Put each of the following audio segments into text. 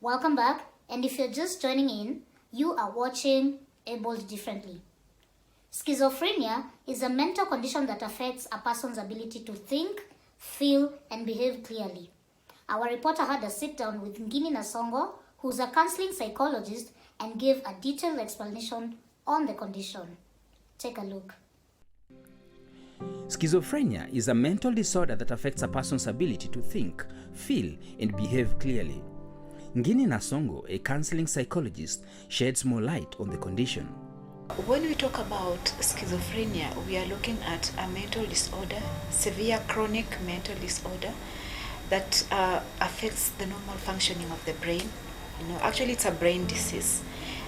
Welcome back, and if you're just joining in, you are watching Abled Differently. Schizophrenia is a mental condition that affects a person's ability to think, feel, and behave clearly. Our reporter had a sit-down with Ngini Nasongo, who's a counselling psychologist, and gave a detailed explanation on the condition. Take a look. Schizophrenia is a mental disorder that affects a person's ability to think, feel, and behave clearly. Ngini Nasongo, a counselling psychologist, sheds more light on the condition. When we talk about schizophrenia, we are looking at a mental disorder, severe chronic mental disorder that affects the normal functioning of the brain. Actually it's a brain disease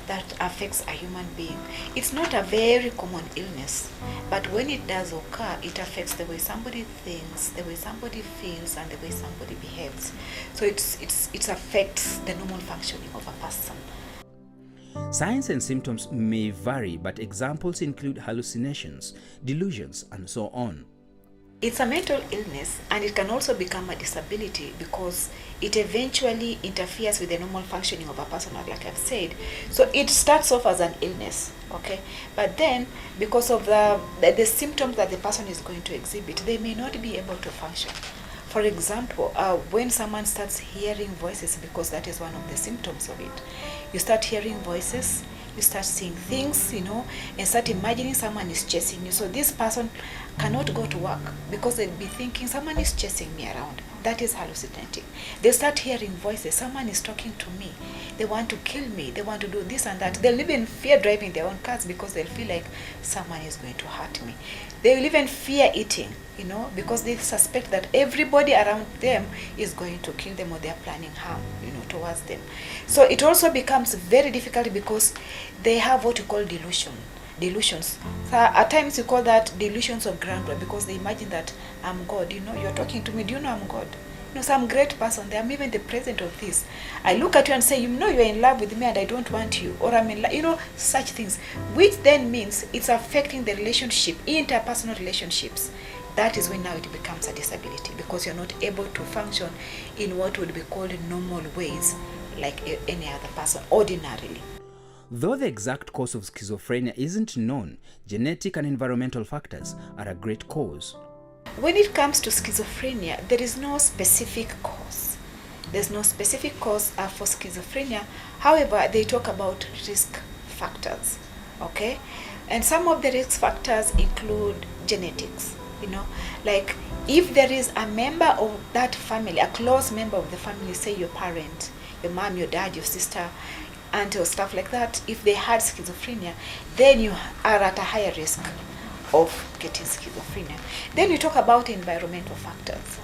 that affects a human being. It's not a very common illness, but when it does occur, it affects the way somebody thinks, the way somebody feels, and the way somebody behaves. So it affects the normal functioning of a person. Signs and symptoms may vary, but examples include hallucinations, delusions, and so on. It's a mental illness, and it can also become a disability because it eventually interferes with the normal functioning of a person, like I've said. So it starts off as an illness, okay? But then, because of the symptoms that the person is going to exhibit, they may not be able to function. For example, when someone starts hearing voices, because that is one of the symptoms of it, you start hearing voices, you start seeing things, and start imagining someone is chasing you. So this person cannot go to work because they'll be thinking someone is chasing me around. That is hallucinating. They start hearing voices, someone is talking to me, they want to kill me, they want to do this and that. They'll even fear driving their own cars because they'll feel like someone is going to hurt me. They will even fear eating, because they suspect that everybody around them is going to kill them or they're planning harm, towards them. So it also becomes very difficult because they have what you call delusions. So at times you call that delusions of grandeur because they imagine that I'm God. You're talking to me. Do you know I'm God? Some great person. I'm even the president of this. I look at you and say, you're in love with me and I don't want you, or I'm in love. Such things, which then means it's affecting the relationship, interpersonal relationships. That is when now it becomes a disability because you're not able to function in what would be called normal ways like any other person ordinarily. Though the exact cause of schizophrenia isn't known, genetic and environmental factors are a great cause. When it comes to schizophrenia, there is no specific cause. There's no specific cause for schizophrenia. However, they talk about risk factors, okay? And some of the risk factors include genetics. Like if there is a member of that family, a close member of the family, say your parent, your mom, your dad, your sister, aunt, or stuff like that, if they had schizophrenia, then you are at a higher risk of getting schizophrenia. Then we talk about environmental factors,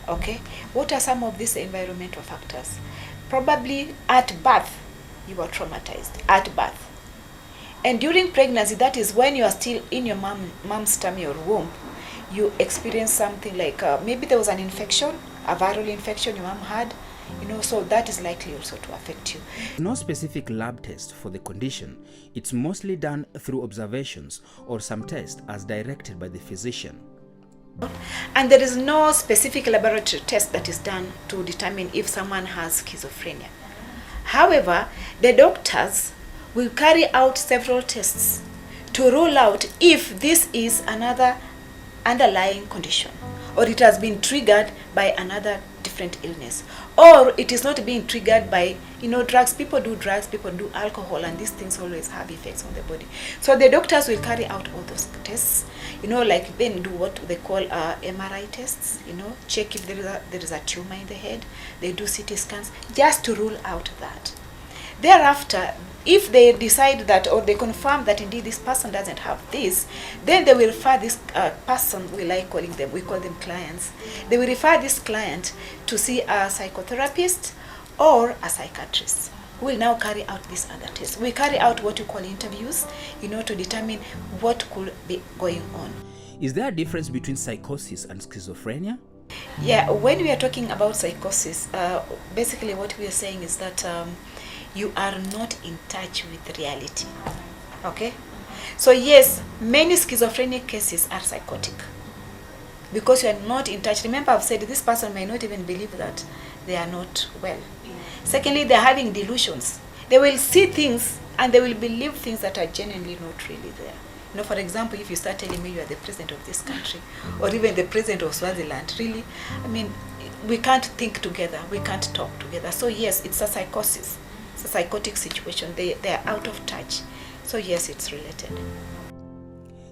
okay? What are some of these environmental factors? Probably at birth, you were traumatized at birth. And during pregnancy, that is when you are still in your mom's tummy or womb, you experience something like maybe there was an infection, a viral infection your mom had, so that is likely also to affect you. No specific lab test for the condition. It's mostly done through observations or some test as directed by the physician. And there is no specific laboratory test that is done to determine if someone has schizophrenia. However, the doctors will carry out several tests to rule out if this is another underlying condition, or it has been triggered by another different illness, or it is not being triggered by drugs. People do drugs, people do alcohol, and these things always have effects on the body. So the doctors will carry out all those tests, like then do what they call MRI tests, check if there is a tumor in the head. They do CT scans just to rule out that. Thereafter, if they decide that, or they confirm that indeed this person doesn't have this, then they will refer this person, we call them clients. They will refer this client to see a psychotherapist or a psychiatrist who will now carry out these other tests. We carry out what you call interviews, to determine what could be going on. Is there a difference between psychosis and schizophrenia? Yeah, when we are talking about psychosis, basically what we are saying is that you are not in touch with reality, okay? So yes, many schizophrenic cases are psychotic because you are not in touch. Remember, I've said this person may not even believe that they are not well. Secondly, they're having delusions. They will see things and they will believe things that are genuinely not really there. You know, for example, if you start telling me you are the president of this country, or even the president of Swaziland, really, I mean, we can't think together, we can't talk together. So yes, it's a psychosis, it's a psychotic situation. They are out of touch. So yes, it's related.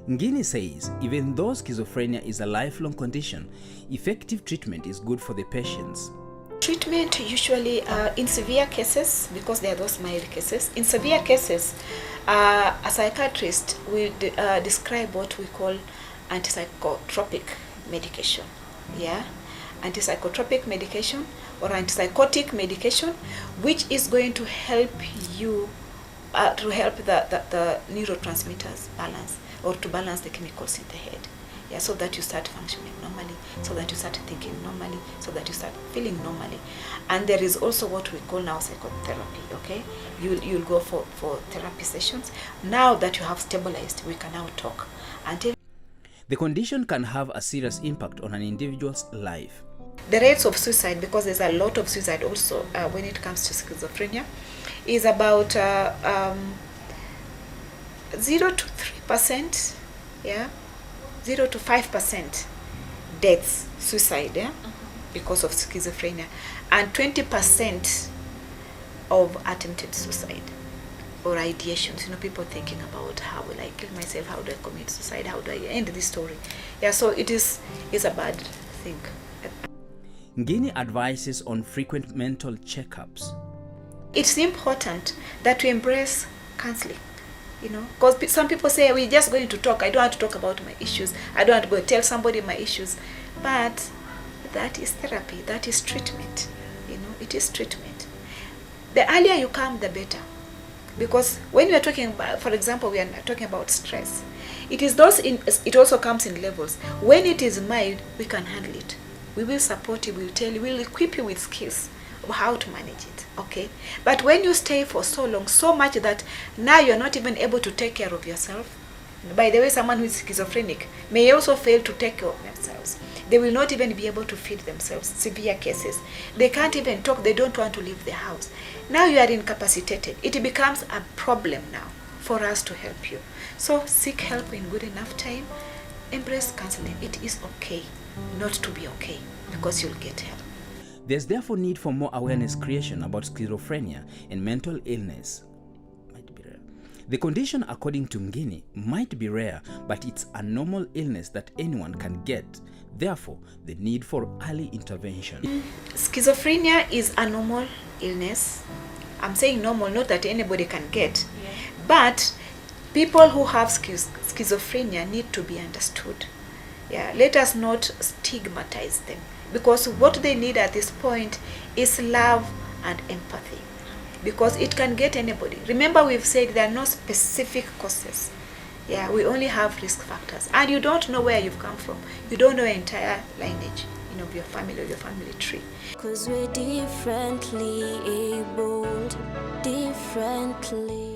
Ngini says even though schizophrenia is a lifelong condition, effective treatment is good for the patients. Treatment usually in severe cases, because there are those mild cases. In severe cases, a psychiatrist will describe what we call antipsychotropic medication. Yeah, antipsychotropic medication or antipsychotic medication, which is going to help you to help the neurotransmitters balance, or to balance the chemicals in the head. Yeah, so that you start functioning normally, so that you start thinking normally, so that you start feeling normally. And there is also what we call now psychotherapy, okay? You'll go for therapy sessions. Now that you have stabilized, we can now talk. Until the condition can have a serious impact on an individual's life. The rates of suicide, because there's a lot of suicide also when it comes to schizophrenia, is about 0 to 3%, yeah? 0 to 5% deaths, suicide, yeah, because of schizophrenia, and 20% of attempted suicide or ideations. You know, people thinking about how will I kill myself, how do I commit suicide, how do I end this story? Yeah, so it's a bad thing. Ngini advises on frequent mental checkups. It's important that we embrace counseling. You know, because some people say, we're just going to talk. I don't want to talk about my issues. I don't want to go tell somebody my issues. But that is therapy. That is treatment. You know, it is treatment. The earlier you come, the better. Because when we are talking about, for example, we are talking about stress. It also comes in levels. When it is mild, we can handle it. We will support you. We will tell you. We will equip you with skills of how to manage it. Okay, but when you stay for so long, so much that now you're not even able to take care of yourself. By the way, someone who is schizophrenic may also fail to take care of themselves. They will not even be able to feed themselves. Severe cases, they can't even talk. They don't want to leave the house. Now you are incapacitated. It becomes a problem now for us to help you. So seek help in good enough time. Embrace counseling. It is okay not to be okay, because you'll get help. There's therefore need for more awareness creation about schizophrenia and mental illness. Might be rare. The condition, according to Ngini, might be rare, but it's a normal illness that anyone can get. Therefore, the need for early intervention. Schizophrenia is a normal illness. I'm saying normal, not that anybody can get. Yeah. But people who have schizophrenia need to be understood. Yeah, let us not stigmatize them. Because what they need at this point is love and empathy. Because it can get anybody. Remember, we've said there are no specific causes. Yeah, we only have risk factors. And you don't know where you've come from. You don't know your entire lineage, you know, your family or your family tree. Because we're differently abled, differently.